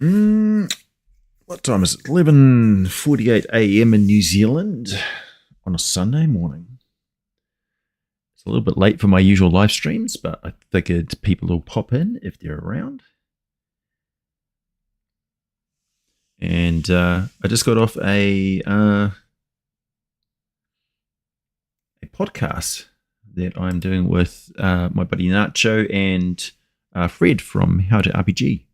Mm, what time is it? 11:48 a.m. in New Zealand on a Sunday morning. It's a little bit late for my usual live streams, but I figured people will pop in if they're around. And I just got off a podcast that I'm doing with my buddy Nacho and Fred from How to RPG.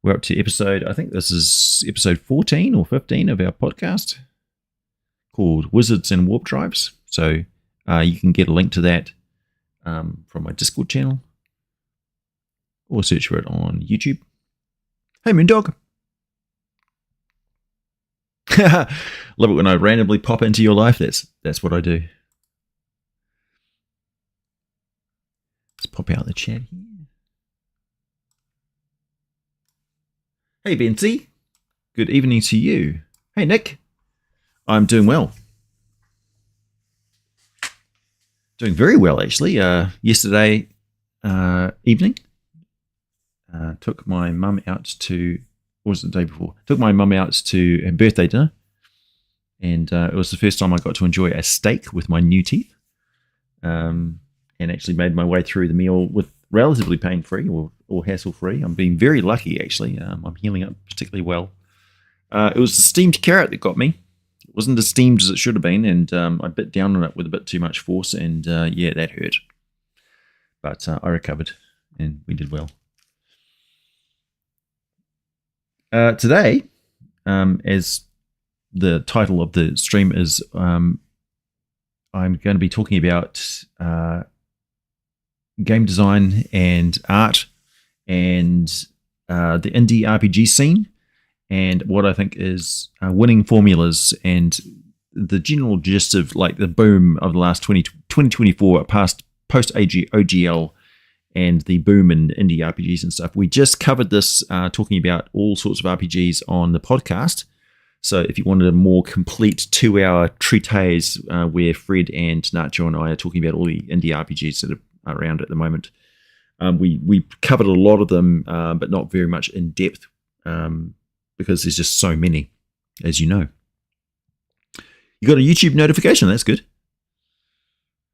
We're up to I think this is episode 14 or 15 of our podcast called Wizards and Warp Drives. So you can get a link to that from my Discord channel or search for it on YouTube. Hey, Moondog. Love it when I randomly pop into your life. That's what I do. Let's pop out the chat here. Hey, Benzie. Good evening to you. Hey, Nick. I'm doing well. Doing very well, actually. Yesterday evening, took my mum out to, what was it the day before? Took my mum out to a birthday dinner. And it was the first time I got to enjoy a steak with my new teeth. And actually made my way through the meal with relatively pain-free or hassle-free. I'm being very lucky, actually. I'm healing up particularly well. It was the steamed carrot that got me. It wasn't as steamed as it should have been, and I bit down on it with a bit too much force, and yeah, that hurt. But I recovered, and we did well. Today, as the title of the stream is, I'm going to be talking about game design and art and the indie RPG scene and what I think is winning formulas and the general gist of like the boom of the last 2024 post OGL and the boom in indie RPGs and stuff. We just covered this talking about all sorts of RPGs on the podcast. So if you wanted a more complete 2-hour treatise where Fred and Nacho and I are talking about all the indie RPGs that are around at the moment, we covered a lot of them, but not very much in depth because there's just so many, as you know. You got a YouTube notification. That's good.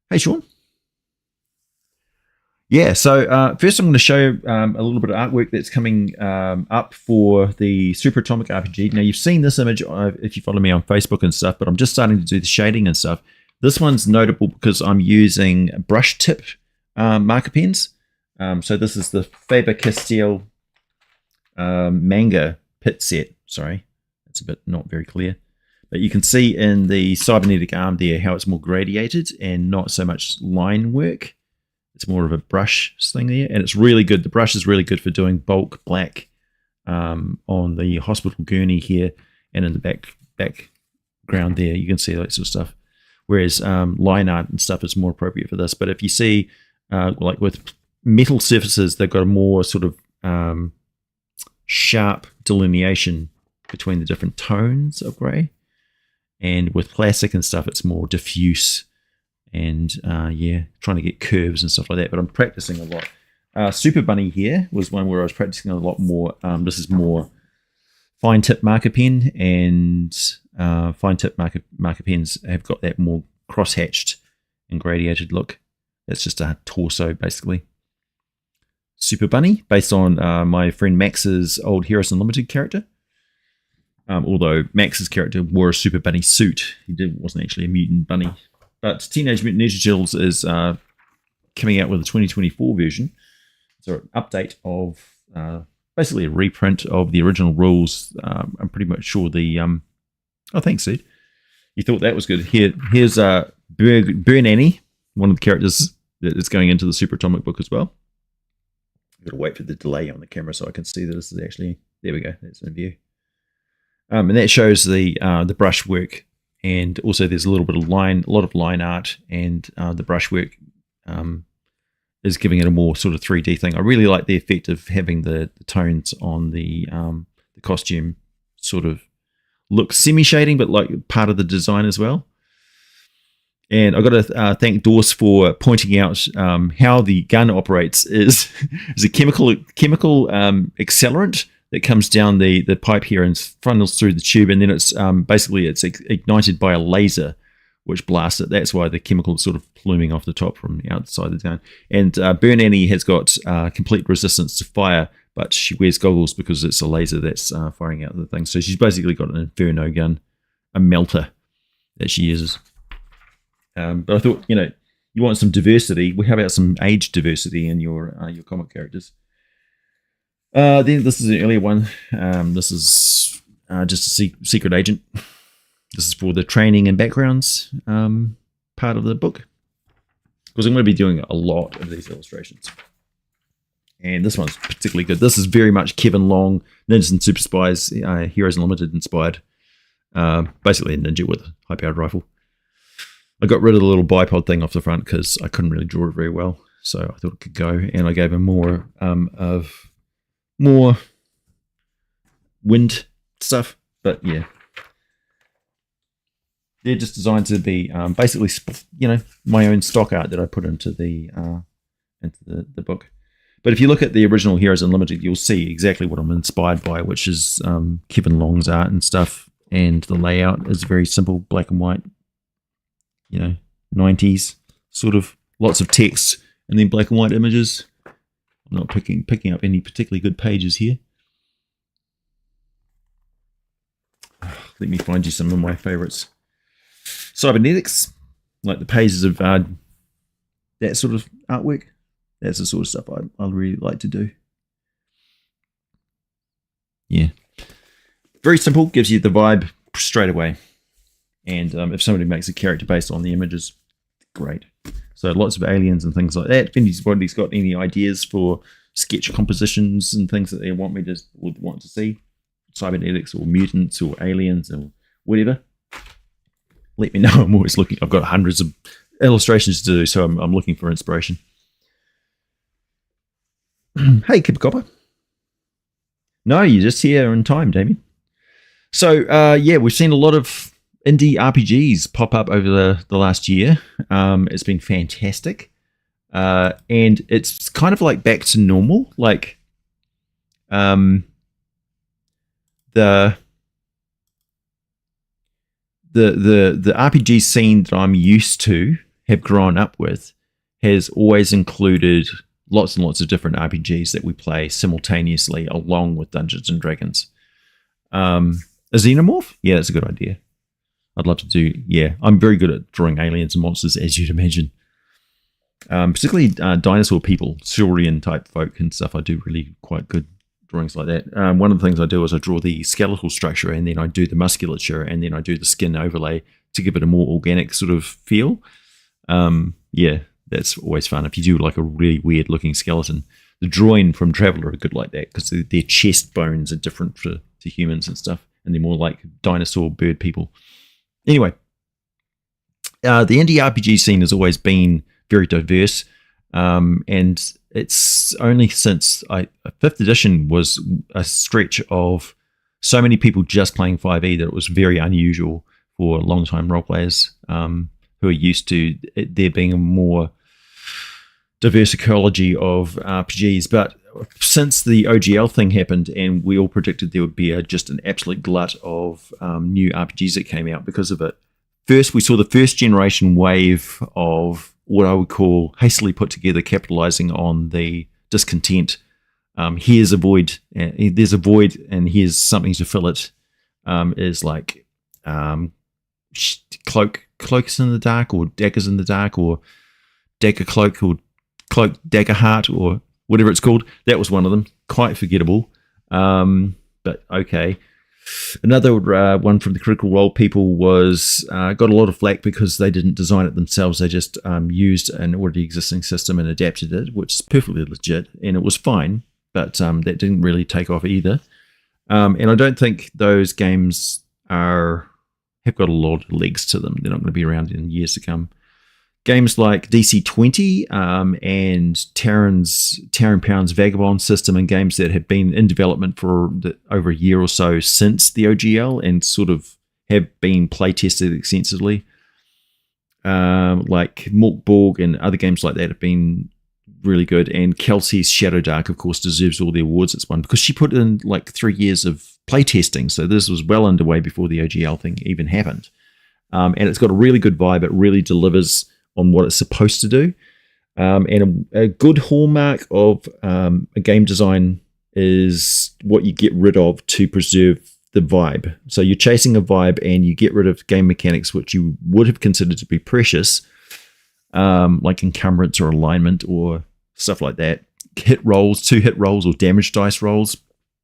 Hey, Sean. Yeah, so first I'm going to show a little bit of artwork that's coming up for the Super Atomic RPG. Now, you've seen this image if you follow me on Facebook and stuff, but I'm just starting to do the shading and stuff. This one's notable because I'm using brush tip marker pens. So this is the Faber-Castell manga pit set. Sorry, it's a bit not very clear. But you can see in the cybernetic arm there how it's more gradiated and not so much line work. It's more of a brush thing there, and it's really good. The brush is really good for doing bulk black on the hospital gurney here and in the background there. You can see that sort of stuff. Whereas line art and stuff is more appropriate for this. But if you see, like with metal surfaces, they've got a more sort of sharp delineation between the different tones of grey. And with plastic and stuff, it's more diffuse. And yeah, trying to get curves and stuff like that. But I'm practicing a lot. Super Bunny here was one where I was practicing a lot more. This is more fine tip marker pen, and fine tip marker pens have got that more cross-hatched and gradiated look. It's just a torso, basically. Super Bunny, based on my friend Max's old Heroes Unlimited character. Although Max's character wore a Super Bunny suit. Wasn't actually a mutant bunny. But Teenage Mutant Ninja Turtles is coming out with a 2024 version. So an update of basically a reprint of the original rules. I'm pretty much sure the... oh, thanks, Sid. You thought that was good. Here's Burn Annie, one of the characters that is going into the Super Atomic book as well. I've got to wait for the delay on the camera so I can see that this is actually... There we go. That's in view. And that shows the brush work. And also there's a lot of line art, and the brushwork is giving it a more sort of 3D thing. I really like the effect of having the tones on the costume sort of look semi-shading, but like part of the design as well. And I've got to thank Dorse for pointing out how the gun operates is a chemical accelerant that comes down the pipe here and funnels through the tube, and then it's basically it's ignited by a laser which blasts it. That's why the chemical is sort of pluming off the top from the outside of the gun. And Burn Annie has got complete resistance to fire, but she wears goggles because it's a laser that's firing out the thing. So she's basically got an Inferno gun, a melter that she uses. But I thought, you want some diversity. Well, how about some age diversity in your comic characters? Then this is an earlier one. This is just a secret agent. This is for the training and backgrounds part of the book, because I'm going to be doing a lot of these illustrations. And this one's particularly good. This is very much Kevin Long, Ninjas and Super Spies, Heroes Unlimited inspired. Basically a ninja with a high-powered rifle. I got rid of the little bipod thing off the front because I couldn't really draw it very well, so I thought it could go. And I gave him more wind stuff, but yeah. They're just designed to be basically, my own stock art that I put into the book. But if you look at the original Heroes Unlimited, you'll see exactly what I'm inspired by, which is Kevin Long's art and stuff. And the layout is very simple, black and white, 90s, sort of lots of text and then black and white images. I'm not picking up any particularly good pages here. Let me find you some of my favorites. Cybernetics, like the pages of that sort of artwork. That's the sort of stuff I really like to do. Yeah. Very simple, gives you the vibe straight away. And if somebody makes a character based on the images, great. So lots of aliens and things like that. If anybody's got any ideas for sketch compositions and things that they would want to see, cybernetics or mutants or aliens or whatever, let me know. I'm always looking. I've got hundreds of illustrations to do, so I'm looking for inspiration. Hey, Kipper Copper. No, you're just here in time, Damien. So, we've seen a lot of indie RPGs pop up over the last year. It's been fantastic. And it's kind of like back to normal. Like, the RPG scene that I'm used to, have grown up with, has always included lots and lots of different RPGs that we play simultaneously along with Dungeons and Dragons. A xenomorph? Yeah, that's a good idea. I'd love to do, I'm very good at drawing aliens and monsters, as you'd imagine. Particularly dinosaur people, Saurian type folk and stuff. I do really quite good drawings like that. One of the things I do is I draw the skeletal structure, and then I do the musculature, and then I do the skin overlay to give it a more organic sort of feel. That's always fun. If you do like a really weird looking skeleton, the drawing from Traveller are good like that, because their chest bones are different to humans and stuff, and they're more like dinosaur bird people. Anyway, the indie RPG scene has always been very diverse, and it's only since 5th edition was a stretch of so many people just playing 5e that it was very unusual for long-time role players who are used to there being a more diverse ecology of RPGs. But since the OGL thing happened, and we all predicted there would be just an absolute glut of new RPGs that came out because of it. First, we saw the first generation wave of what I would call hastily put together, capitalizing on the discontent. Here's a void, there's a void, and here's something to fill it. Is like cloaks in the dark, or daggers in the dark, or dagger cloak, or cloak dagger heart, or whatever it's called. That was one of them. Quite forgettable, but okay. Another one from the Critical Role people was got a lot of flack because they didn't design it themselves. They just used an already existing system and adapted it, which is perfectly legit, and it was fine, but that didn't really take off either. And I don't think those games have got a lot of legs to them. They're not going to be around in years to come. Games like DC-20 and Taran Pound's Vagabond system, and games that have been in development for over a year or so since the OGL and sort of have been play tested extensively, like Morkborg and other games like that have been really good. And Kelsey's Shadow Dark, of course, deserves all the awards it's won because she put in like 3 years of playtesting. So this was well underway before the OGL thing even happened. And it's got a really good vibe. It really delivers on what it's supposed to do. And a good hallmark of a game design is what you get rid of to preserve the vibe. So you're chasing a vibe and you get rid of game mechanics which you would have considered to be precious, like encumbrance or alignment or stuff like that. Hit rolls, 2 hit rolls or damage dice rolls.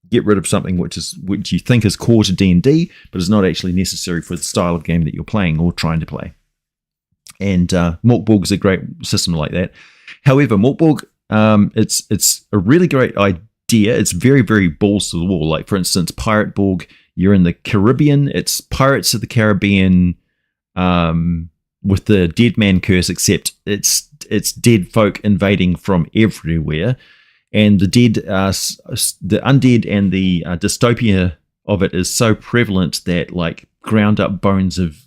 Get rid of something which you think is core to D&D, but is not actually necessary for the style of game that you're playing or trying to play. And Morkborg is a great system like that. However, Morkborg, it's a really great idea. It's very, very balls to the wall. Like, for instance, Pirate Borg, you're in the Caribbean. It's Pirates of the Caribbean with the Dead Man Curse, except it's dead folk invading from everywhere. And the undead and the dystopia of it is so prevalent that like ground up bones of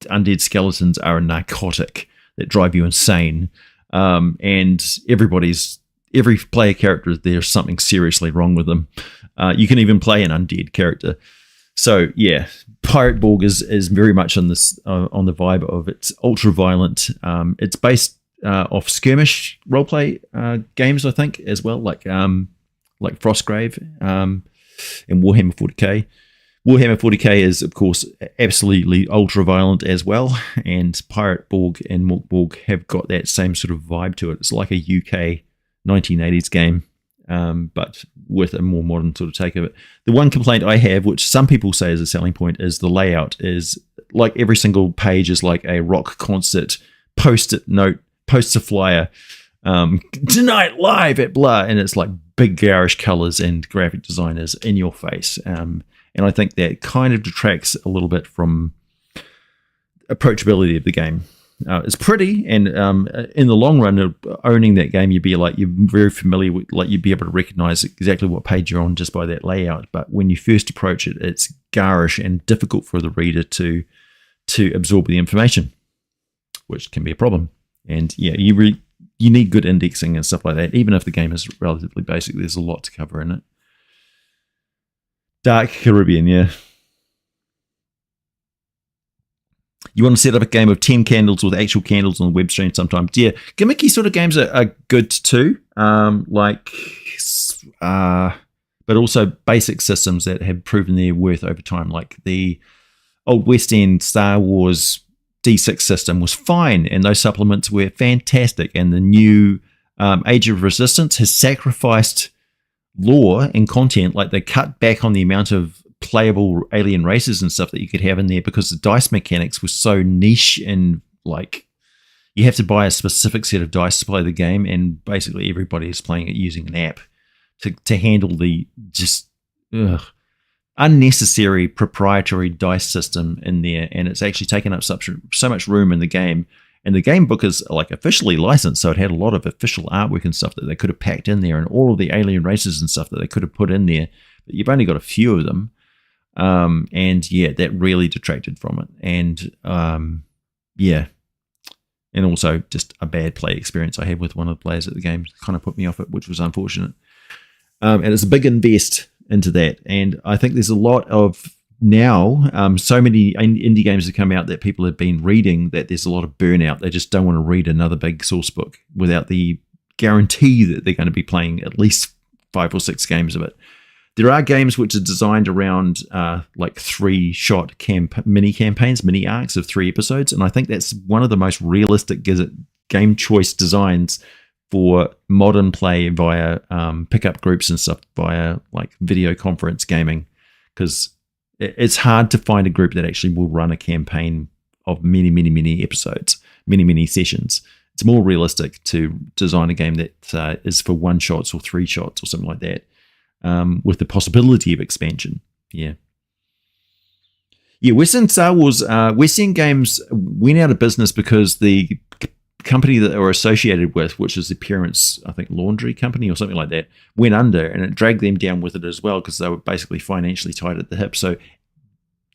undead skeletons are a narcotic that drive you insane. And every player character, there's something seriously wrong with them. You can even play an undead character. So yeah, Pirate Borg is very much on this on the vibe of it's ultra violent. It's based off skirmish roleplay games, I think, as well, like Frostgrave and Warhammer 40k. Warhammer 40k is, of course, absolutely ultra violent as well, and Pirate Borg and Morkborg have got that same sort of vibe to it. It's like a UK 1980s game, but with a more modern sort of take of it. The one complaint I have, which some people say is a selling point, is the layout. Is like every single page is like a rock concert post-it note, poster flyer, tonight live at blah, and it's like big garish colors and graphic designers in your face. And I think that kind of detracts a little bit from approachability of the game. It's pretty, and in the long run, owning that game, you're very familiar with, like you'd be able to recognize exactly what page you're on just by that layout. But when you first approach it, it's garish and difficult for the reader to absorb the information, which can be a problem. And yeah, you need good indexing and stuff like that. Even if the game is relatively basic, there's a lot to cover in it. Dark Caribbean, yeah. You want to set up a game of 10 candles with actual candles on the web stream sometimes. Yeah, gimmicky sort of games are good too. But also basic systems that have proven their worth over time. Like the old West End Star Wars D6 system was fine, and those supplements were fantastic. And the new Age of Resistance has sacrificed lore and content. Like they cut back on the amount of playable alien races and stuff that you could have in there because the dice mechanics were so niche, and like you have to buy a specific set of dice to play the game, and basically everybody is playing it using an app to handle the just unnecessary proprietary dice system in there. And it's actually taken up so much room in the game. And the game book is like officially licensed, so it had a lot of official artwork and stuff that they could have packed in there, and all of the alien races and stuff that they could have put in there. But you've only got a few of them, and yeah, that really detracted from it. And yeah, and also just a bad play experience I had with one of the players at the game kind of put me off it, which was unfortunate. And it's a big invest into that, and I think there's a lot of now, so many indie games have come out that people have been reading that there's a lot of burnout. They just don't want to read another big source book without the guarantee that they're going to be playing at least 5 or 6 games of it. There are games which are designed around like 3-shot mini campaigns, mini arcs of 3 episodes, and I think that's one of the most realistic game choice designs for modern play via pickup groups and stuff, via like video conference gaming, because it's hard to find a group that actually will run a campaign of many, many, many episodes, many, many sessions. It's more realistic to design a game that is for 1 shots or 3 shots or something like that, with the possibility of expansion. Yeah. Yeah, Western Star Wars, Western Games went out of business because the company that they were associated with, which is the parents, I think, laundry company or something like that, went under, and it dragged them down with it as well because they were basically financially tied at the hip. So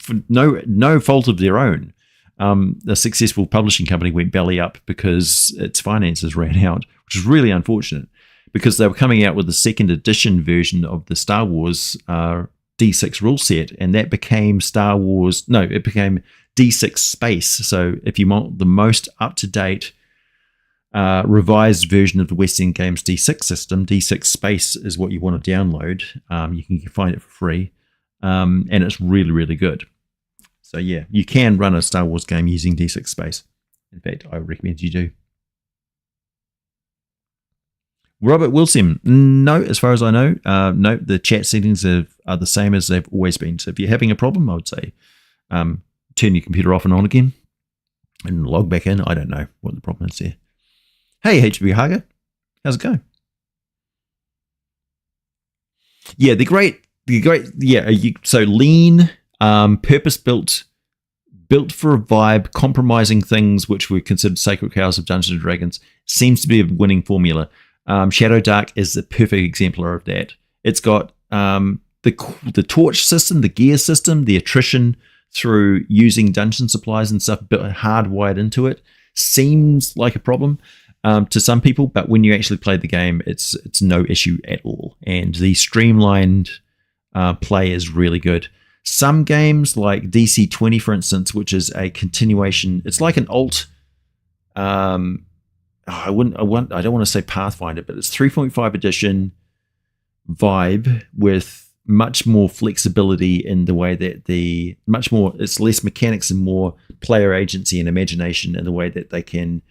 for no fault of their own, the successful publishing company went belly up because its finances ran out, which is really unfortunate because they were coming out with the second edition version of the Star Wars D6 rule set, and that became it became D6 Space. So if you want the most up-to-date revised version of the West End Games D6 system, D6 Space is what you want to download. You can find it for free, and it's really, really good. So yeah, you can run a Star Wars game using D6 Space. In fact, I recommend you do. Robert Wilson, no, as far as I know, no, the chat settings are the same as they've always been. So if you're having a problem, I would say turn your computer off and on again and log back in. I don't know what the problem is there. Hey, HB Hager, how's it going? Yeah, so lean, purpose-built, built for a vibe, compromising things which were considered sacred cows of Dungeons and Dragons, seems to be a winning formula. Shadow Dark is the perfect exemplar of that. It's got the torch system, the gear system, the attrition through using dungeon supplies and stuff hardwired into it. Seems like a problem to some people, but when you actually play the game, it's no issue at all. And the streamlined play is really good. Some games like DC-20, for instance, which is a continuation, it's like an alt. I don't want to say Pathfinder, but it's 3.5 edition vibe with much more flexibility in the way that it's less mechanics and more player agency and imagination in the way that they can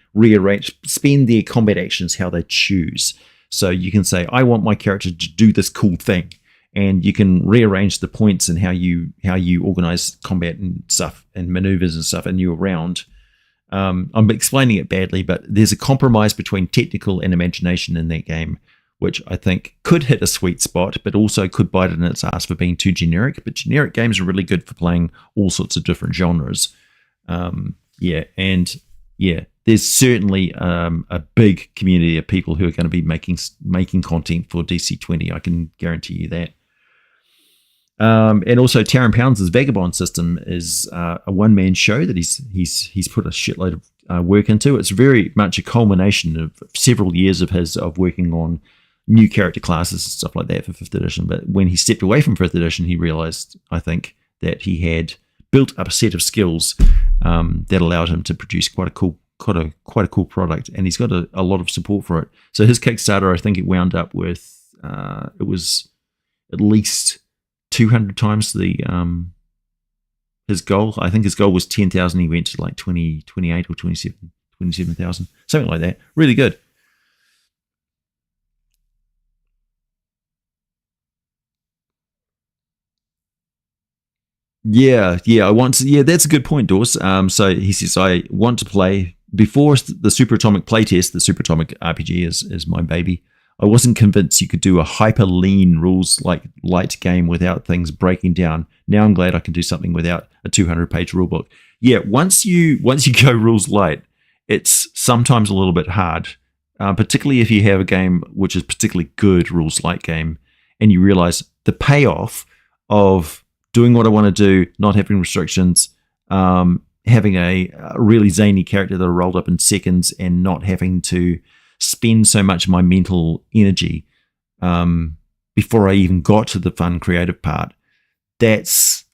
spend their combat actions how they choose. So you can say, I want my character to do this cool thing, and you can rearrange the points and how you organize combat and stuff and maneuvers and stuff in your round. I'm explaining it badly, but there's a compromise between technical and imagination in that game, which I think could hit a sweet spot, but also could bite it in its ass for being too generic. But generic games are really good for playing all sorts of different genres. There's certainly a big community of people who are going to be making content for DC-20. I can guarantee you that. And also Taran Pounds' Vagabond system is a one-man show that he's put a shitload of work into. It's very much a culmination of several years of working on new character classes and stuff like that for 5th edition. But when he stepped away from 5th edition, he realized, I think, that he had built up a set of skills that allowed him to produce quite a cool product, and he's got a lot of support for it. So his Kickstarter, I think it wound up with it was at least 200 times his goal. I think his goal was 10,000. He went to like 28 or 27,000, something like that. Really good. Yeah, that's a good point, Dawes. So he says, I want to play before the Super Atomic playtest. The Super Atomic RPG is my baby. I wasn't convinced you could do a hyper lean rules like light game without things breaking down. Now I'm glad I can do something without a 200-page rulebook. Yeah, once you go rules light, it's sometimes a little bit hard, particularly if you have a game which is particularly good rules light game, and you realize the payoff of doing what I want to do, not having restrictions, having a really zany character that are rolled up in seconds, and not having to spend so much of my mental energy before I even got to the fun creative part. That's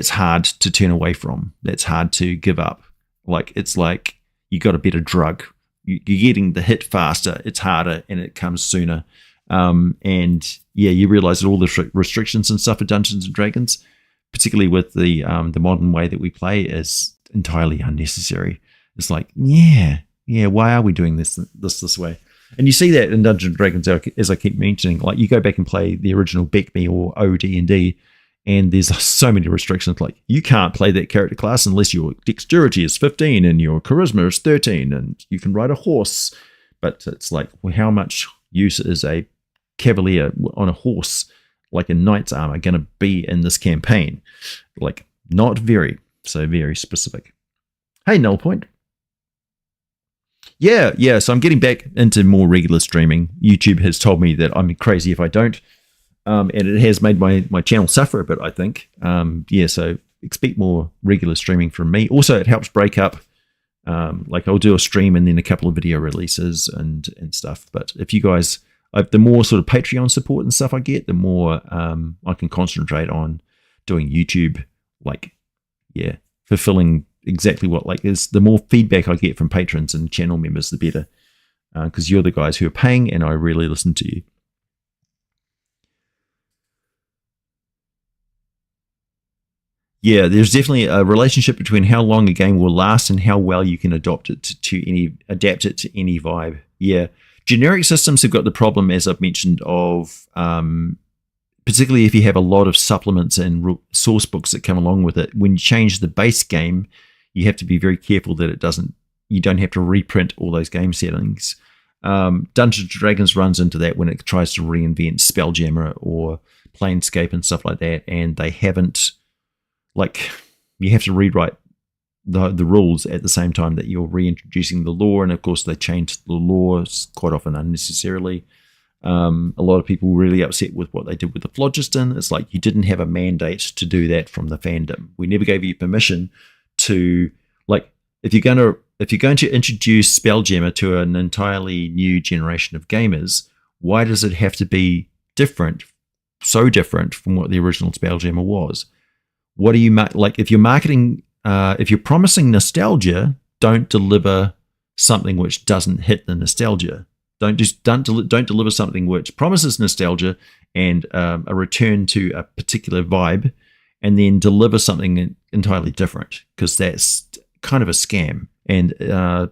hard to turn away from. That's hard to give up. It's like you got a better drug. You're getting the hit faster. It's harder and it comes sooner. And yeah, you realize that all the restrictions and stuff for Dungeons and Dragons, particularly with the modern way that we play, is entirely unnecessary. It's like, yeah, why are we doing this way? And you see that in Dungeons and Dragons, as I keep mentioning. Like, you go back and play the original BECME or OD&D, and there's so many restrictions. Like, you can't play that character class unless your dexterity is 15 and your charisma is 13, and you can ride a horse. But it's like, well, how much use is a cavalier on a horse, like a knight's armor, going to be in this campaign? Like, not very. So very specific. Hey, Null Point. Yeah. So I'm getting back into more regular streaming. YouTube has told me that I'm crazy if I don't. And it has made my channel suffer a bit, I think. So expect more regular streaming from me. Also, it helps break up Like I'll do a stream and then a couple of video releases and stuff. But if you guys, the more sort of Patreon support and stuff I get, the more I can concentrate on doing YouTube. Like, yeah, fulfilling exactly what is the more feedback I get from patrons and channel members, the better. Because you're the guys who are paying, and I really listen to you. Yeah, there's definitely a relationship between how long a game will last and how well you can adapt it to any vibe. Yeah, generic systems have got the problem, as I've mentioned, of particularly if you have a lot of supplements and source books that come along with it. When you change the base game, you have to be very careful that you don't have to reprint all those game settings. Dungeons & Dragons runs into that when it tries to reinvent Spelljammer or Planescape and stuff like that, and they haven't. Like, you have to rewrite the rules at the same time that you're reintroducing the lore, and of course they change the lore quite often unnecessarily. A lot of people were really upset with what they did with the phlogiston. It's like you didn't have a mandate to do that from the fandom. We never gave you permission to, like, if you're going to introduce Spelljammer to an entirely new generation of gamers, why does it have to be different, so different from what the original Spelljammer was? What do you like? If you're marketing, if you're promising nostalgia, don't deliver something which doesn't hit the nostalgia. Don't deliver something which promises nostalgia and a return to a particular vibe, and then deliver something entirely different, because that's kind of a scam. And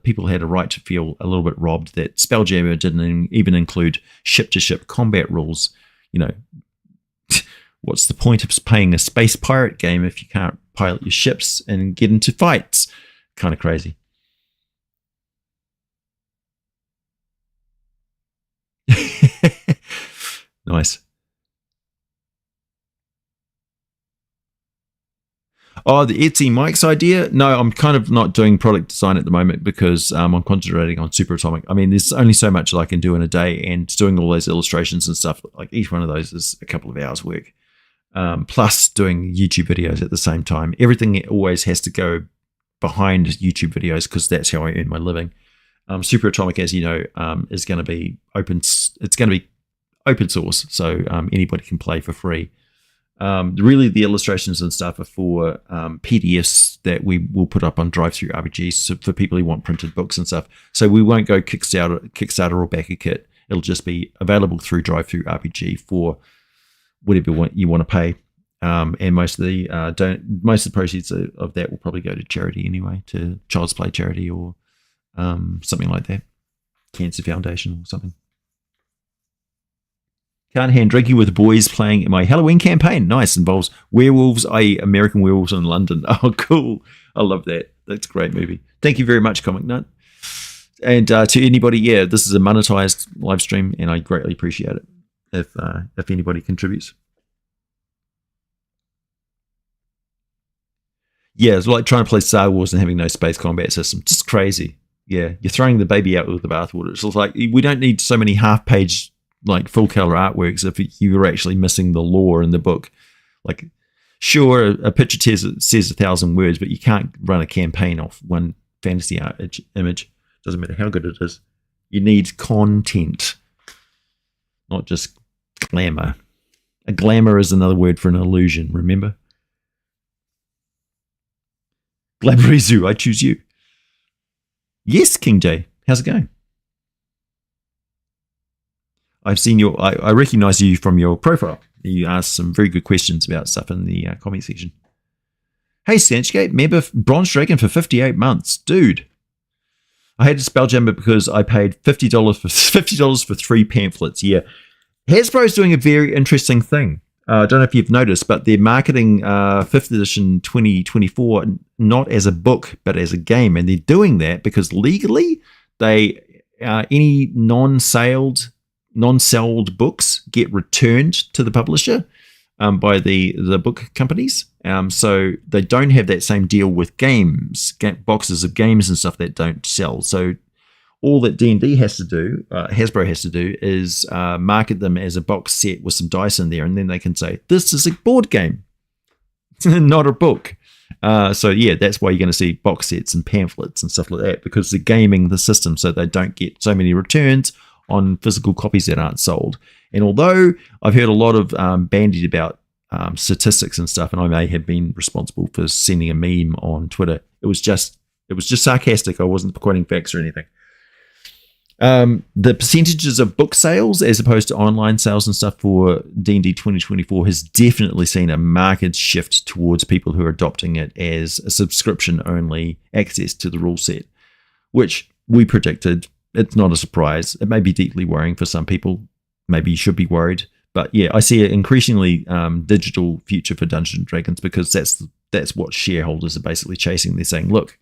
people had a right to feel a little bit robbed that Spelljammer didn't even include ship-to-ship combat rules. You know, what's the point of playing a space pirate game if you can't pilot your ships and get into fights? Kind of crazy. Nice. Oh, the Etsy Mike's idea? No, I'm kind of not doing product design at the moment because I'm concentrating on Super Atomic. I mean, there's only so much that I can do in a day, and doing all those illustrations and stuff, like each one of those is a couple of hours work. Plus doing YouTube videos at the same time. Everything always has to go behind YouTube videos because that's how I earn my living. Super Atomic, as you know, is going to be open. It's going to be open source, so anybody can play for free. Really, the illustrations and stuff are for PDFs that we will put up on Drive-Thru RPGs for people who want printed books and stuff. So we won't go Kickstarter or back a kit. It'll just be available through Drive-Thru RPG for whatever you want to pay. And most of the proceeds of that will probably go to charity anyway, to Child's Play charity or something like that, Cancer Foundation or something. Can't hand drinking with the boys playing in my Halloween campaign. Nice. Involves werewolves, i.e. American Werewolves in London. Oh, cool. I love that. That's a great movie. Thank you very much, Comic Nut. And to anybody, yeah, this is a monetized live stream, and I greatly appreciate it if anybody contributes. Yeah, it's like trying to play Star Wars and having no space combat system. Just crazy. Yeah, you're throwing the baby out with the bathwater. It's like, we don't need so many half-page, like, full-color artworks if you were actually missing the lore in the book. Like, sure, a picture says 1,000 words, but you can't run a campaign off one fantasy art image. Doesn't matter how good it is. You need content, not just glamour. A glamour is another word for an illusion, remember? Glabrezu, I choose you. Yes, King J. How's it going? I've seen I recognize you from your profile. You asked some very good questions about stuff in the comment section. Hey, Stanchgate, member Bronze Dragon for 58 months. Dude, I had to Spelljammer because I paid $50 for 3 pamphlets. Yeah. Hasbro's doing a very interesting thing. I don't know if you've noticed, but they're marketing 5th edition 2024 not as a book, but as a game. And they're doing that because legally, any non-sold books get returned to the publisher by the book companies. So they don't have that same deal with games, boxes of games and stuff that don't sell. So all that D&D has to do, Hasbro has to do, is market them as a box set with some dice in there, and then they can say, this is a board game, not a book. So yeah, that's why you're going to see box sets and pamphlets and stuff like that, because they're gaming the system so they don't get so many returns on physical copies that aren't sold. And although I've heard a lot of bandied about statistics and stuff, and I may have been responsible for sending a meme on Twitter, it was just sarcastic. I wasn't quoting facts or anything. The percentages of book sales as opposed to online sales and stuff for D&D 2024 has definitely seen a marked shift towards people who are adopting it as a subscription-only access to the rule set, which we predicted. It's not a surprise. It may be deeply worrying for some people. Maybe you should be worried. But yeah, I see an increasingly digital future for Dungeons & Dragons, because that's what shareholders are basically chasing. They're saying, look,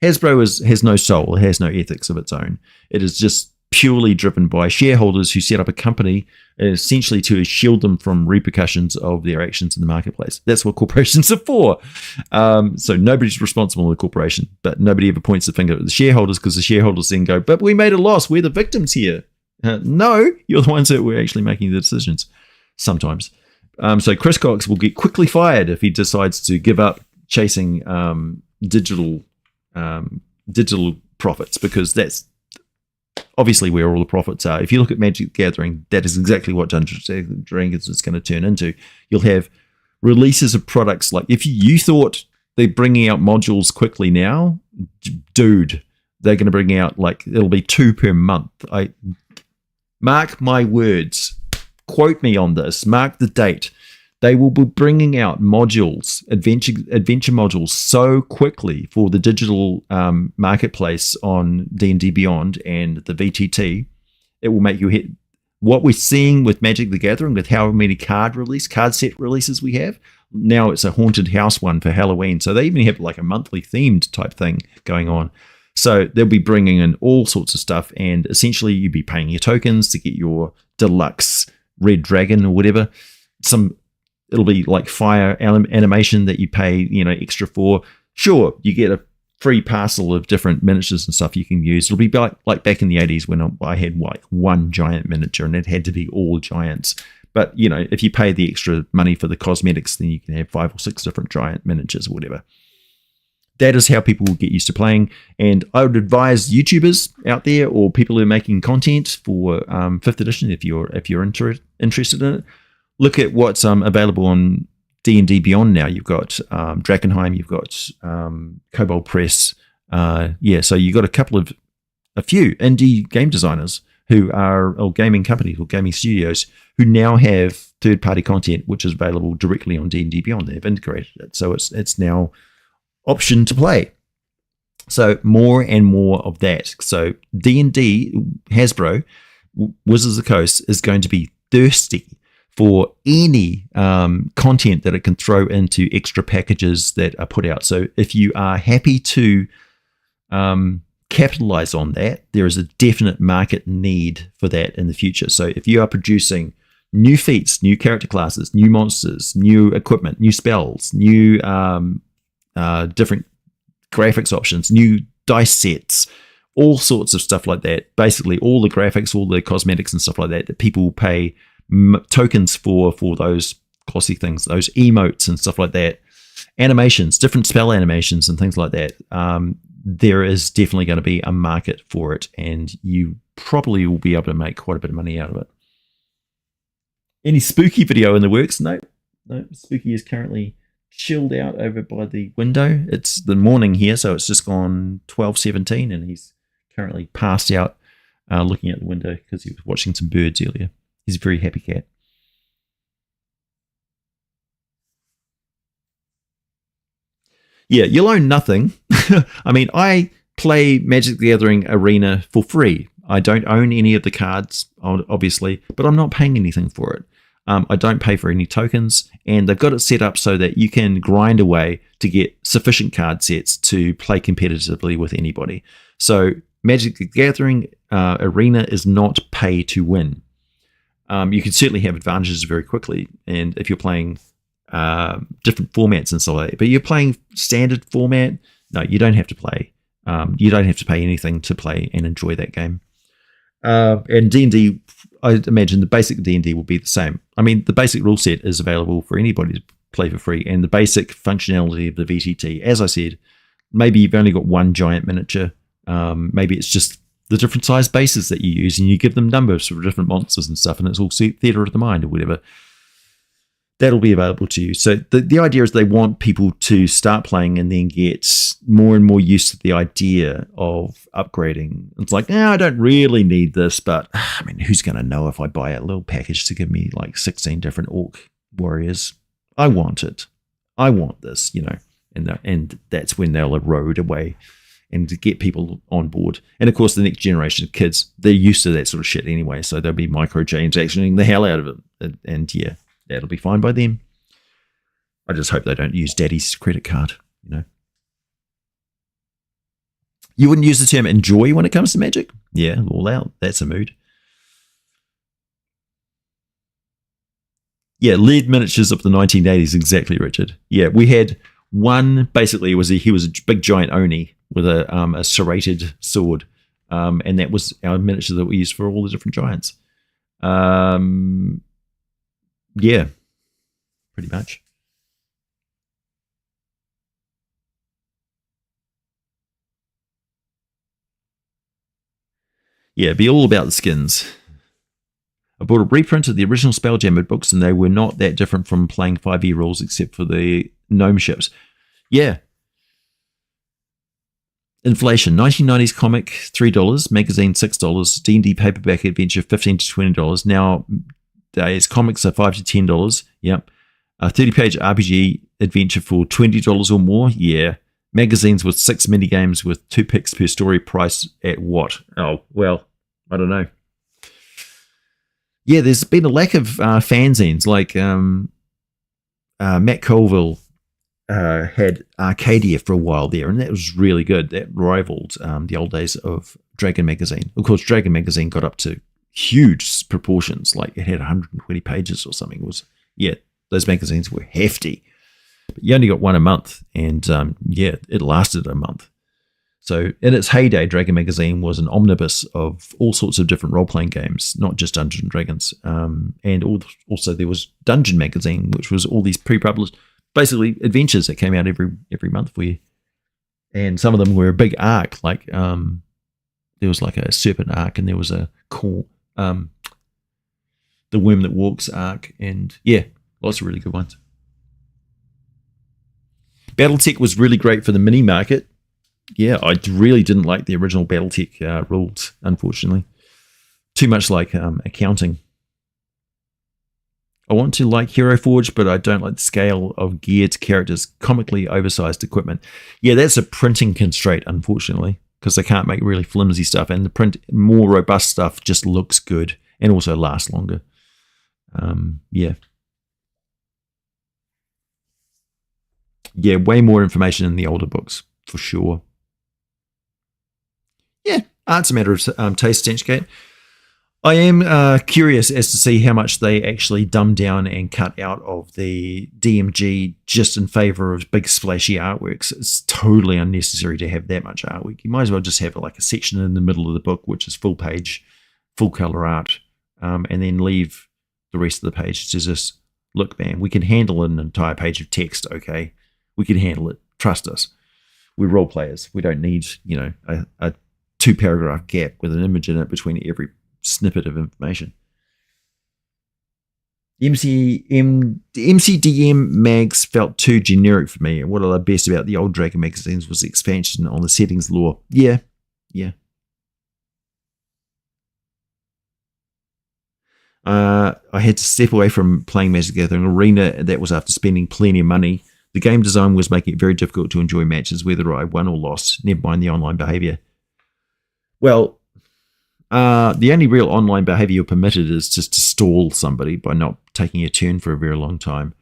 Hasbro has no soul, it has no ethics of its own. It is just purely driven by shareholders who set up a company essentially to shield them from repercussions of their actions in the marketplace. That's what corporations are for. So nobody's responsible in the corporation, but nobody ever points the finger at the shareholders, because the shareholders then go, but we made a loss, we're the victims here. No, you're the ones that were actually making the decisions sometimes. So Chris Cox will get quickly fired if he decides to give up chasing digital profits, because that's obviously where all the profits are. If you look at Magic the Gathering, that is exactly what Dungeons & Dragons is going to turn into. You'll have releases of products like, if you thought they're bringing out modules quickly now, dude, they're going to bring out, like, it'll be 2 per month. Mark my words, quote me on this, mark the date. They will be bringing out modules, adventure modules, so quickly for the digital marketplace on D&D Beyond and the VTT. It will make you hit what we're seeing with Magic the Gathering, with how many card set releases we have. Now it's a haunted house one for Halloween. So they even have like a monthly themed type thing going on. So they'll be bringing in all sorts of stuff, and essentially you'll be paying your tokens to get your deluxe Red Dragon or whatever. It'll be like fire animation that you pay, extra for. Sure, you get a free parcel of different miniatures and stuff you can use. It'll be like back in the 80s when I had like one giant miniature, and it had to be all giants. But, if you pay the extra money for the cosmetics, then you can have 5 or 6 different giant miniatures or whatever. That is how people will get used to playing. And I would advise YouTubers out there, or people who are making content for 5th edition, if you're interested in it, look at what's available on D&D Beyond now. You've got Drakenheim, you've got Kobold Press. So you've got a few indie game designers or gaming companies or gaming studios who now have third-party content which is available directly on D&D Beyond. They've integrated it, so it's now option to play. So more and more of that. So D&D, Hasbro, Wizards of the Coast is going to be thirsty for any content that it can throw into extra packages that are put out. So if you are happy to capitalize on that, there is a definite market need for that in the future. So if you are producing new feats, new character classes, new monsters, new equipment, new spells, new different graphics options, new dice sets, all sorts of stuff like that, basically all the graphics, all the cosmetics and stuff like that people will pay tokens for those glossy things, those emotes and stuff like that, animations, different spell animations and things like that. There is definitely going to be a market for it, and you probably will be able to make quite a bit of money out of it. Any spooky video in the works? No, Spooky is currently chilled out over by the window. It's the morning here, so it's just gone 12:17, and he's currently passed out looking out the window because he was watching some birds earlier. He's a very happy cat. Yeah, you'll own nothing. I mean, I play Magic the Gathering Arena for free. I don't own any of the cards, obviously, but I'm not paying anything for it. I don't pay for any tokens, and they've got it set up so that you can grind away to get sufficient card sets to play competitively with anybody. So Magic the Gathering Arena is not pay to win. You can certainly have advantages very quickly, and if you're playing different formats and so on, but you're playing standard format, no, you don't have to play. You don't have to pay anything to play and enjoy that game. And D&D, I imagine the basic D&D will be the same. I mean, the basic rule set is available for anybody to play for free, and the basic functionality of the VTT. As I said, maybe you've only got one giant miniature. Maybe it's just the different size bases that you use, and you give them numbers for different monsters and stuff, and it's all theatre of the mind or whatever. That'll be available to you. So the idea is they want people to start playing and then get more and more used to the idea of upgrading. It's like, I don't really need this, but I mean, who's going to know if I buy a little package to give me like 16 different orc warriors? I want it. I want this, and that's when they'll erode away and to get people on board. And of course, the next generation of kids, they're used to that sort of shit anyway, so they'll be microtransactioning the hell out of it. And yeah, that'll be fine by them. I just hope they don't use daddy's credit card, You wouldn't use the term enjoy when it comes to Magic? Yeah, all out. That's a mood. Yeah, lead miniatures of the 1980s, exactly, Richard. Yeah, we had one, basically, he was a big giant Oni with a serrated sword, and that was our miniature that we used for all the different giants. Yeah, pretty much. Yeah, be all about the skins. I bought a reprint of the original Spelljammer books, and they were not that different from playing 5e rules except for the gnome ships. Yeah. Inflation. 1990s comic, $3. Magazine, $6. D&D paperback adventure, $15 to $20. Nowadays, comics are $5 to $10. Yep. A 30-page RPG adventure for $20 or more. Yeah. Magazines with 6 minigames with 2 picks per story, price at what? Oh, well, I don't know. Yeah, there's been a lack of fanzines. Like Matt Colville had Arcadia for a while there, and that was really good. That rivaled the old days of Dragon Magazine. Of course, Dragon Magazine got up to huge proportions. Like it had 120 pages or something. Those magazines were hefty. But you only got one a month, and it lasted a month. So in its heyday, Dragon Magazine was an omnibus of all sorts of different role-playing games, not just Dungeons and Dragons. And also there was Dungeon Magazine, which was all these pre-published, basically adventures that came out every month for you. And some of them were a big arc, like there was like a serpent arc, and there was a cool the Worm That Walks arc, and yeah, lots of really good ones. Battletech was really great for the mini market. Yeah, I really didn't like the original Battletech rules, unfortunately. Too much like accounting. I want to like Hero Forge, but I don't like the scale of geared characters, comically oversized equipment. Yeah, that's a printing constraint, unfortunately, because they can't make really flimsy stuff, and the print more robust stuff just looks good and also lasts longer. Yeah, way more information in the older books, for sure. Yeah, art's a matter of taste, Stenchgate. I am curious as to see how much they actually dumb down and cut out of the DMG just in favor of big splashy artworks. It's totally unnecessary to have that much artwork. You might as well just have like a section in the middle of the book, which is full page, full color art, and then leave the rest of the page to just, look, man, we can handle an entire page of text, okay? We can handle it. Trust us. We're role players. We don't need, a 2-paragraph gap with an image in it between every snippet of information. The MCDM mags felt too generic for me. And what I loved best about the old Dragon magazines was the expansion on the settings lore. Yeah. I had to step away from playing Magic the Gathering Arena. That was after spending plenty of money. The game design was making it very difficult to enjoy matches, whether I won or lost, never mind the online behavior. Well, the only real online behavior you're permitted is just to stall somebody by not taking a turn for a very long time.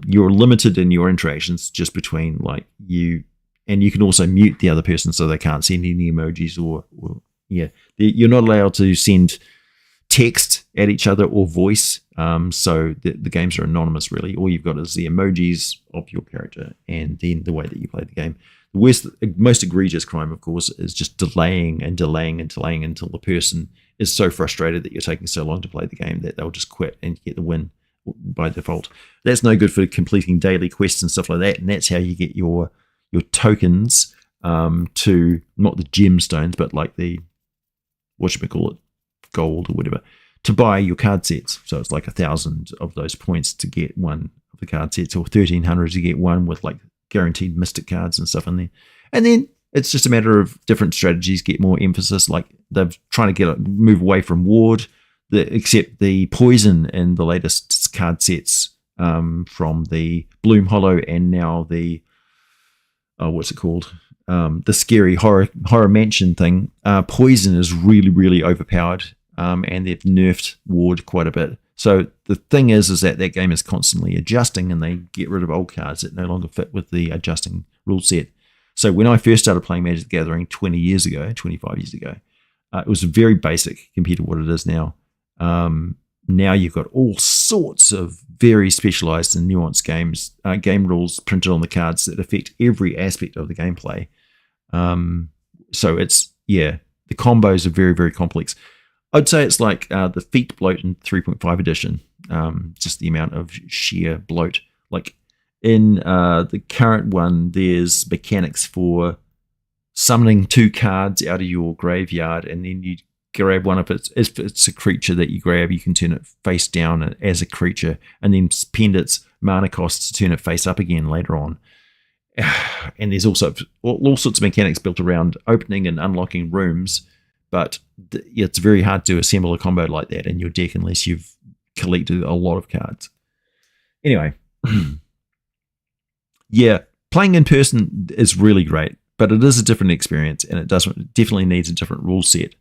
You're limited in your interactions just between like you, and you can also mute the other person so they can't send any emojis or you're not allowed to send text at each other or voice. So the games are anonymous, really. All you've got is the emojis of your character and then the way that you play the game. The most egregious crime, of course, is just delaying until the person is so frustrated that you're taking so long to play the game that they'll just quit and get the win. by default. That's no good for completing daily quests and stuff like that. And that's how you get your tokens to, not the gemstones, but like the, what should we call it, gold or whatever, to buy your card sets. So it's like 1,000 of those points to get one of the card sets, or 1,300 to get one with like guaranteed mystic cards and stuff in there. And then it's just a matter of different strategies get more emphasis. Like they're trying to move away from ward, except the poison in the latest card sets from the Bloom Hollow and now the what's it called? The scary horror mansion thing. Poison is really, really overpowered, and they've nerfed ward quite a bit. So the thing is that game is constantly adjusting, and they get rid of old cards that no longer fit with the adjusting rule set. So when I first started playing Magic the Gathering 25 years ago, it was very basic compared to what it is now. Now you've got all sorts of very specialized and nuanced game rules printed on the cards that affect every aspect of the gameplay. So it's, the combos are very, very complex. I'd say it's like the feet bloat in 3.5 edition, just the amount of sheer bloat. Like in the current one, there's mechanics for summoning 2 cards out of your graveyard, and then you grab one. If it's a creature that you grab, you can turn it face down as a creature, and then spend its mana cost to turn it face up again later on. And there's also all sorts of mechanics built around opening and unlocking rooms, but it's very hard to assemble a combo like that in your deck unless you've collected a lot of cards. Anyway, playing in person is really great, but it is a different experience, and it definitely needs a different rule set.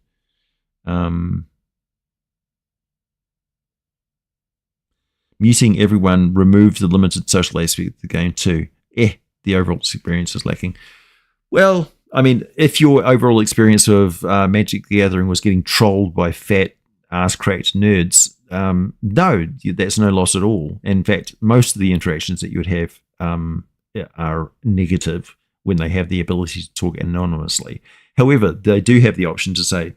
Muting everyone removed the limited social aspect of the game too. The overall experience is lacking. Well, I mean, if your overall experience of Magic the Gathering was getting trolled by fat, ass-cracked nerds, no, that's no loss at all. In fact, most of the interactions that you would have are negative when they have the ability to talk anonymously. However, they do have the option to say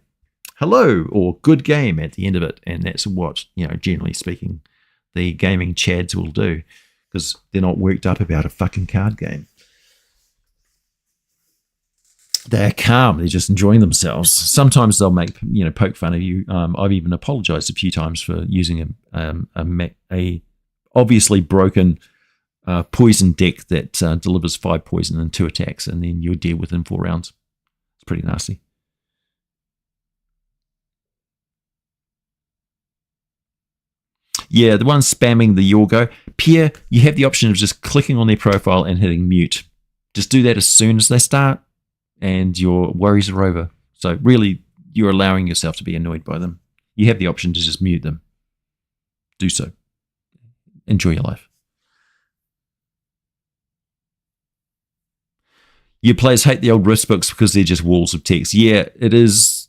hello or good game at the end of it, and that's what, generally speaking, the gaming chads will do, because they're not worked up about a fucking card game. They're calm. They're just enjoying themselves. Sometimes they'll make, poke fun of you. I've even apologized a few times for using a obviously broken poison deck that delivers 5 poison and 2 attacks, and then you're dead within 4 rounds. It's pretty nasty. Yeah, the ones spamming the Yorgo. Pierre, you have the option of just clicking on their profile and hitting mute. Just do that as soon as they start, and your worries are over. So really, you're allowing yourself to be annoyed by them. You have the option to just mute them. Do so. Enjoy your life. Your players hate the old Risk books because they're just walls of text. Yeah, it is.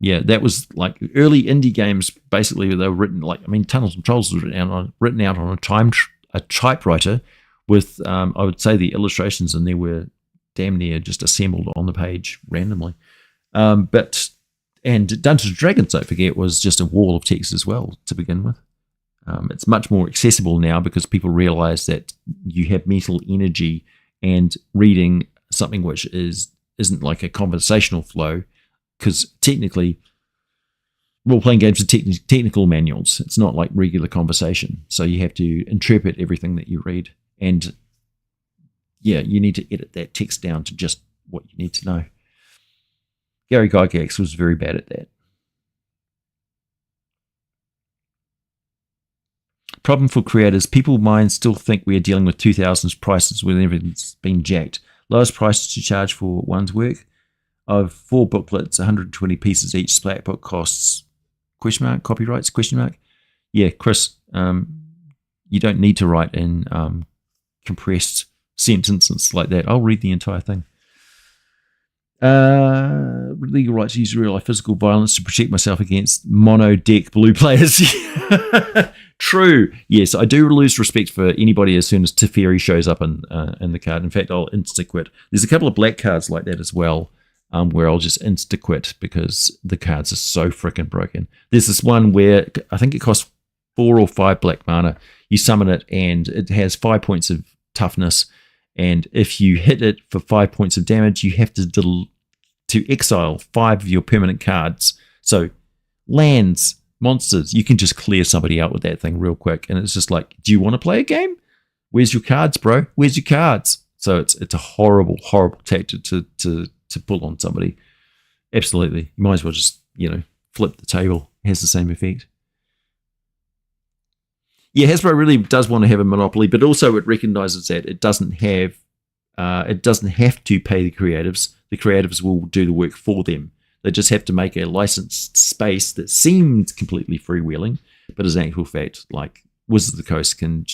Yeah, that was like early indie games. Basically, they were written Tunnels and Trolls was written out on a typewriter with, I would say, the illustrations in there were damn near just assembled on the page randomly. And Dungeons and Dragons, don't forget, was just a wall of text as well to begin with. It's much more accessible now because people realize that you have mental energy, and reading something which isn't like a conversational flow, because technically role-playing games are technical manuals. It's not like regular conversation. So you have to interpret everything that you read. And you need to edit that text down to just what you need to know. Gary Gygax was very bad at that. Problem for creators. People minds still think we are dealing with 2000s prices when everything's been jacked. Lowest price to charge for one's work of 4 booklets, 120 pieces each. Splat book costs ? Copyrights ? Yeah, Chris, you don't need to write in compressed sentences like that. I'll read the entire thing. Legal right to use real life physical violence to protect myself against mono deck blue players. True. Yes, I do lose respect for anybody as soon as Teferi shows up in the card. In fact, I'll insta-quit. There's a couple of black cards like that as well, where I'll just insta-quit because the cards are so freaking broken. There's this one where I think it costs 4 or 5 black mana. You summon it, and it has 5 points of toughness. And if you hit it for 5 points of damage, you have to exile 5 of your permanent cards. So lands, monsters, you can just clear somebody out with that thing real quick. And it's just like, do you want to play a game? Where's your cards, bro? Where's your cards? So it's a horrible, horrible tactic to pull on somebody. Absolutely. You might as well just, flip the table. It has the same effect. Yeah, Hasbro really does want to have a monopoly, but also it recognizes that it doesn't have to pay the creatives. The creatives will do the work for them. They just have to make a licensed space that seems completely freewheeling, but as an actual fact, like Wizards of the Coast can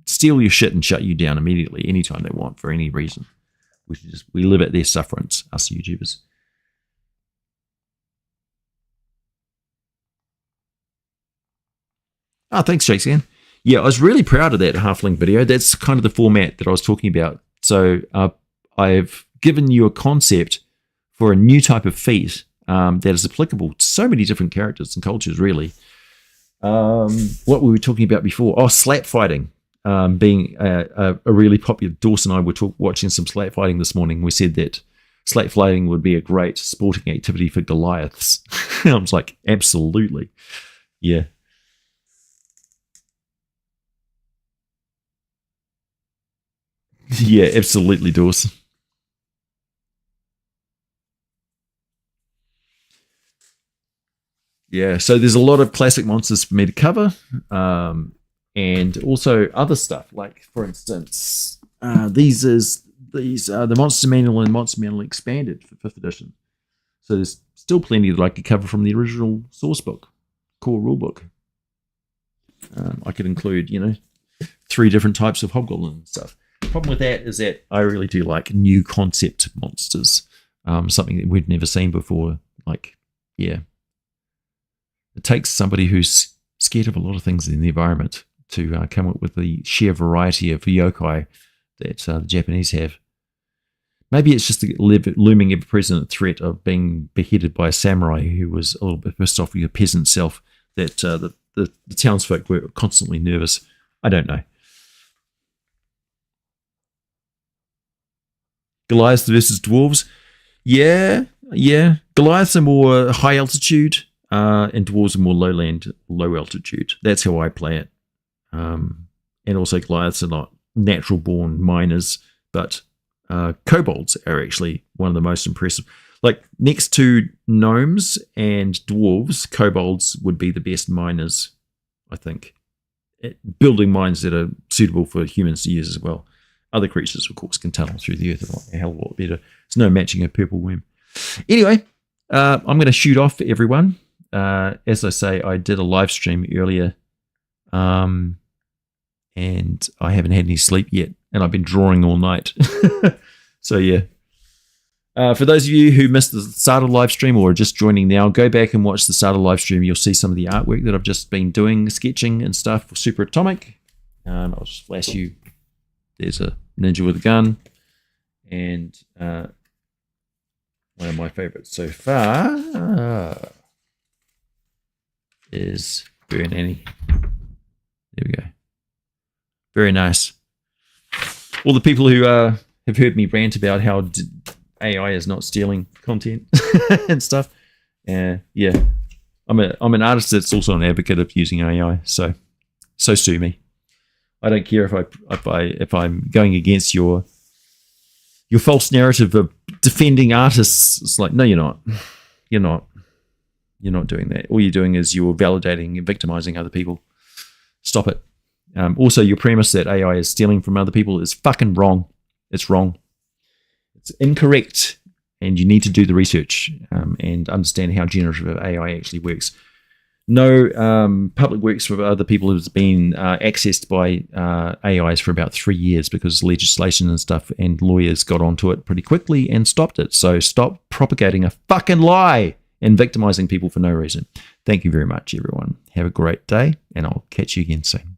steal your shit and shut you down immediately anytime they want for any reason. We live at their sufferance, us YouTubers. Oh, thanks, Jason. Yeah, I was really proud of that Halfling video. That's kind of the format that I was talking about. So I've given you a concept for a new type of feat that is applicable to so many different characters and cultures, really. What were we talking about before? Oh, slap fighting being a really popular. Dawson and I were watching some slap fighting this morning. We said that slap fighting would be a great sporting activity for Goliaths. I was like, absolutely. Yeah. Yeah, absolutely, Dawson. Yeah, so there's a lot of classic monsters for me to cover, and also other stuff. Like, for instance, these are the Monster Manual and Monster Manual Expanded for 5th edition. So there's still plenty that I could cover from the original source book, core rulebook. I could include, 3 different types of hobgoblin and stuff. The problem with that is that I really do like new concept monsters, something that we've never seen before. Like, yeah. It takes somebody who's scared of a lot of things in the environment to come up with the sheer variety of yokai that the Japanese have. Maybe it's just the looming ever-present threat of being beheaded by a samurai who was a little bit pissed off with your peasant self that the townsfolk were constantly nervous. I don't know. Goliaths versus dwarves. Yeah. Goliaths are more high altitude, and dwarves are more low altitude. That's how I play it. And also Goliaths are not natural born miners, but kobolds are actually one of the most impressive. Like, next to gnomes and dwarves, kobolds would be the best miners, I think. Building mines that are suitable for humans to use as well. Other creatures, of course, can tunnel through the earth a hell of a lot better. There's no matching a purple worm. Anyway, I'm going to shoot off for everyone. As I say, I did a live stream earlier, and I haven't had any sleep yet, and I've been drawing all night. So, yeah. For those of you who missed the start of the live stream or are just joining now, go back and watch the start of the live stream. You'll see some of the artwork that I've just been doing, sketching and stuff for Super Atomic. I'll just flash you. There's a ninja with a gun, and one of my favorites so far is Burn Annie. There we go. Very nice. All the people who have heard me rant about how AI is not stealing content and stuff. Yeah, I'm an artist that's also an advocate of using AI. So sue me. I don't care if I'm going against your false narrative of defending artists. It's like, no, you're not. You're not doing that. All you're doing is you're validating and victimizing other people. Stop it. Also, your premise that AI is stealing from other people is fucking wrong. It's wrong. It's incorrect, and you need to do the research and understand how generative AI actually works. No public works for other people has been accessed by AIs for about 3 years because legislation and stuff and lawyers got onto it pretty quickly and stopped it. So stop propagating a fucking lie and victimizing people for no reason. Thank you very much, everyone. Have a great day, and I'll catch you again soon.